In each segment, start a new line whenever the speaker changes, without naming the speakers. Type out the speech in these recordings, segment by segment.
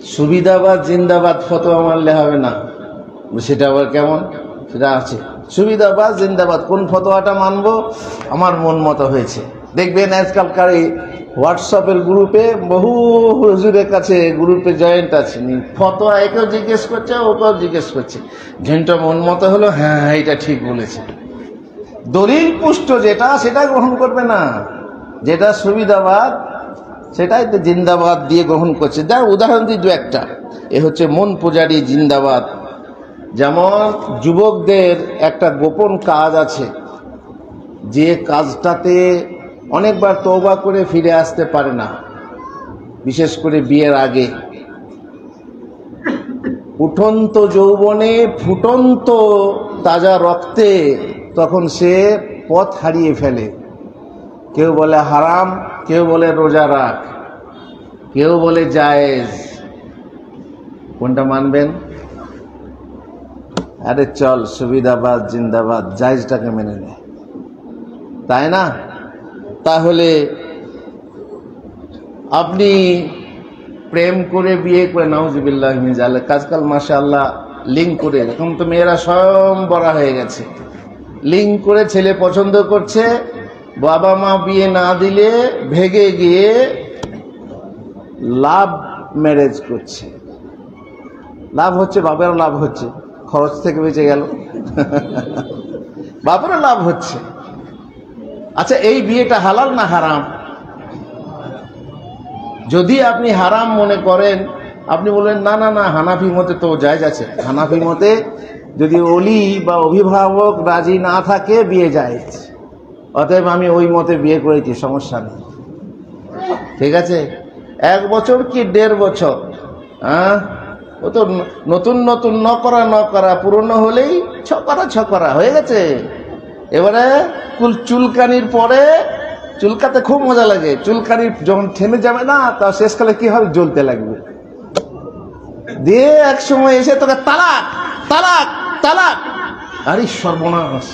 সুবিধাবাদ জিন্দাবাদ ফতোয়া মানলে হবে না, সেটা আবার কেমন? সেটা আছে সুবিধাবাদ জিন্দাবাদ, কোন ফতোয়াটা মানবো? আমার মন মতো হয়েছে। দেখবেন আজকালকার এই হোয়াটসঅ্যাপের গ্রুপে বহু হুজুরের কাছে গ্রুপে জয়েন্ট আছে, ফতোয়া একেও জিজ্ঞেস করছে ওকেও জিজ্ঞেস করছে, ঘেন্টা মন মতো হলো, হ্যাঁ এটা ঠিক বলেছে। দলিল পুষ্ট যেটা সেটা গ্রহণ করবে না, যেটা সুবিধাবাদ সেটাই তো জিন্দাবাদ দিয়ে গ্রহণ করছে। যার উদাহরণ দিই দু একটা, এ হচ্ছে মন পূজারি জিন্দাবাদ। যেমন যুবকদের একটা গোপন কাজ আছে, যে কাজটাতে অনেকবার তওবা করে ফিরে আসতে পারে না, বিশেষ করে বিয়ের আগে। উঠন্ত যৌবনে ফুটন্ত তাজা রক্তে তখন সে পথ হারিয়ে ফেলে। কেউ বলে হারাম, কেউ বলে রোজা রাখ, কেউ বলে জায়েজ। কোনটা মানবেন? আরে চল সুবিধাবাদ জিন্দাবাদ, জায়েজটাকে মেনে নেয়, তাই না? তাহলে আপনি প্রেম করে বিয়ে করে, নাউজুবিল্লাহ মিন যালিক, আজকাল মাশাআল্লাহ লিঙ্ক করে, এখন তো মেয়েরা স্বয়ং বড়া হয়ে গেছে, লিঙ্ক করে ছেলে পছন্দ করছে, বাবা মা বিয়ে না দিলে ভেগে গিয়ে লাভ ম্যারেজ করছে। লাভ হচ্ছে, বাপেরও লাভ হচ্ছে, খরচ থেকে বেঁচে গেল, বাপেরও লাভ হচ্ছে। আচ্ছা, এই বিয়েটা হালাল না হারাম? যদি আপনি হারাম মনে করেন, আপনি বলবেন না না না, হানাফি মতে তো জায়েজ আছে। হানাফি মতে যদি ওলি বা অভিভাবক রাজি না থাকে বিয়ে জায়েজ, অতএব আমি ওই মতে বিয়ে করেছি, সমস্যা নেই, ঠিক আছে। 1 বছর কি 1.5 বছর, হ্যাঁ, ও তো নতুন নতুন নকরা পুরনো হলেই ছকরা হয়ে গেছে। এবারে চুলকানির পরে, চুলকাতে খুব মজা লাগে, চুলকানি যখন থেমে যাবে না, তা শেষকালে কি হবে, জ্বলতে লাগবে, দিয়ে এক সময় এসে তোকে তালাক তালাক তালাক। আরে সর্বনাশ,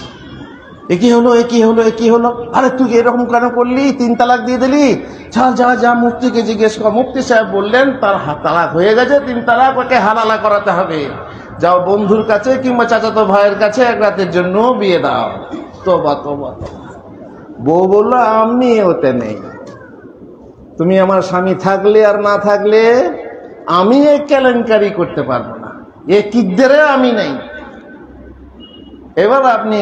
একই হলো, আরে তুই এরকম কেন করলি, 3 তালাক দিয়ে দিলি, যা মুফতিকে জিজ্ঞেস কর। মুফতি সাহেব বললেন তার তালাক হয়ে গেছে, 3 তালাক, ওকে হালালা করাতে হবে। যাও বন্ধুর কাছে কিংবা চাচাতো ভাইয়ের কাছে 1 রাতের জন্য বিয়ে দাও। তোবা। বউ বলল আমি ওতে নেই, তুমি আমার স্বামী থাকলে আর না থাকলে আমি এই কেলেঙ্কারি করতে পারবো না, এ কিদ্দেরে আমি নেই। এবার আপনি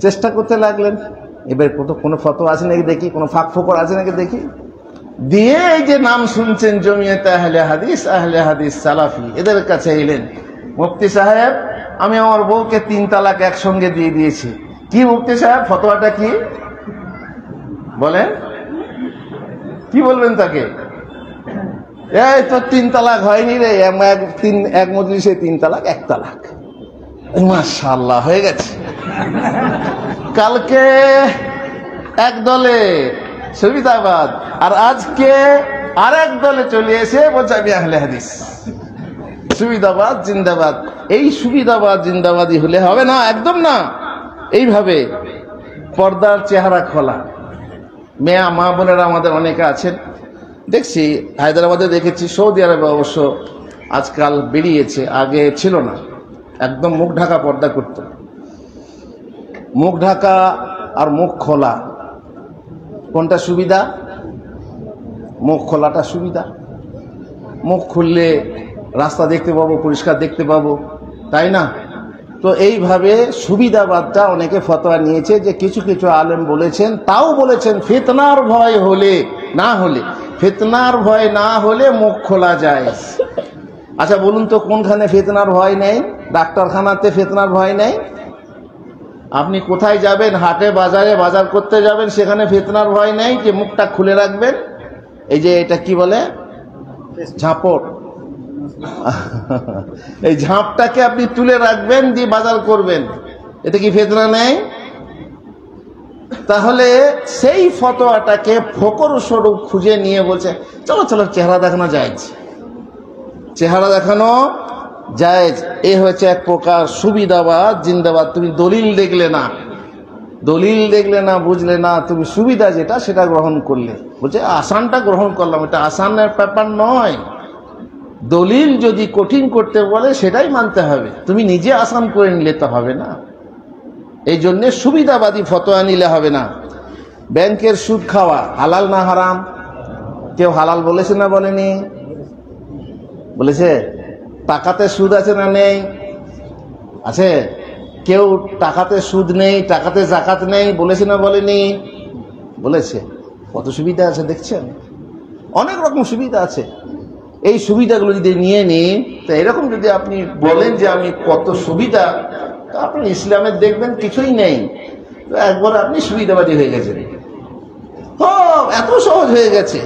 চেষ্টা করতে লাগলেন, এবার কোনো ফতোয়া আছে নাকি দেখি, কোনো ফাঁক ফোকর আছে নাকি দেখি, দিয়ে এই যে নাম শুনছেন জমিয়তে আহলে হাদিস সালাফি, এদের কাছে এলেন, মুফতি সাহেব আমি আমার বউকে 3 তালাক একসঙ্গে দিয়ে দিয়েছি। কি মুফতি সাহেব, ফতোয়াটা কি বলেন? কি বলবেন তাকে? এই তো 3 তালাক হয়নি রে, এক মজলিসে 3 তালাক, 1 তালাক, মাশাআল্লাহ হয়ে গেছে। কালকে এক দলে সুবিধাবাদ, আর আজকে আরেক দলে চলে এসে বলছে আমি আহলে হাদিস। সুবিধাবাদ জিন্দাবাদ, এই সুবিধাবাদ জিন্দাবাদী হলে হবে না, একদম না। এইভাবে পর্দার চেহারা খোলা, মেয়া মা বোনেরা আমাদের অনেকে আছেন, দেখছি হায়দ্রাবাদে দেখেছি, সৌদি আরবে অবশ্য আজকাল বেরিয়েছে, আগে ছিল না, একদম মুখ ঢাকা পর্দা করত। মুখ ঢাকা আর মুখ খোলা, কোনটা সুবিধা? মুখ খোলাটা সুবিধা। মুখ খুললে রাস্তা দেখতে পাবো, পরিষ্কার দেখতে পাবো, তাই না? তো এইভাবে সুবিধাবাদটা অনেকে ফতোয়া নিয়েছে, যে কিছু কিছু আলেম বলেছেন, তাও বলেছেন ফিতনার ভয় না হলে মুখ খোলা যায়। আচ্ছা বলুন তো, কোনখানে ফিতনার ভয় নেই? ডাক্তারখানাতে ফিতনার ভয় নেই? আপনি কোথায় যাবেন, হাটে বাজারে বাজার করতে যাবেন, সেখানে ফিতনার ভয় নেই যে মুখটা খুলে রাখবেন? এই যে এটা কি বলে, ঝাঁপট, এই ঝাঁপটাকে আপনি তুলে রাখবেন, দিয়ে বাজার করবেন, এতে কি ফিতনা নেই? তাহলে সেই ফতোয়াটাকে ফকর স্বরূপ খুঁজে নিয়ে বলছে চলো চেহারা দেখানো জায়েজ, চেহারা দেখানো জায়েজ। এ হচ্ছে এক প্রকার সুবিধাবাদ জিন্দাবাদ। তুমি দলিল দেখলে না, বুঝলে না, তুমি সুবিধা যেটা সেটা গ্রহণ করলে, বলছে আসানটা গ্রহণ করলাম, এটা আসানের ব্যাপার নয়, দলিল যদি কঠিন করতে বলে সেটাই মানতে হবে, তুমি নিজে আসান করে নিলে তো হবে না। এই জন্যে সুবিধাবাদী ফতোয়া নিলে হবে না। ব্যাংকের সুদ খাওয়া হালাল না হারাম? কেউ হালাল বলেছে না বলেনি? বলেছে। টাকাতে সুদ আছে না নেই? আছে। কেউ টাকাতে সুদ নেই, টাকাতে যাকাত নেই বলেছে না বলেনি? বলেছে। কত সুবিধা আছে দেখছেন, অনেক রকম সুবিধা আছে। এই সুবিধাগুলো যদি নিয়ে নিই, তো এরকম যদি আপনি বলেন যে আমি কত সুবিধা, তো আপনি ইসলামের দেখবেন কিছুই নেই, তো একবার আপনি সুবিধাবাদী হয়ে গেছেন। এত সহজ হয়ে গেছে।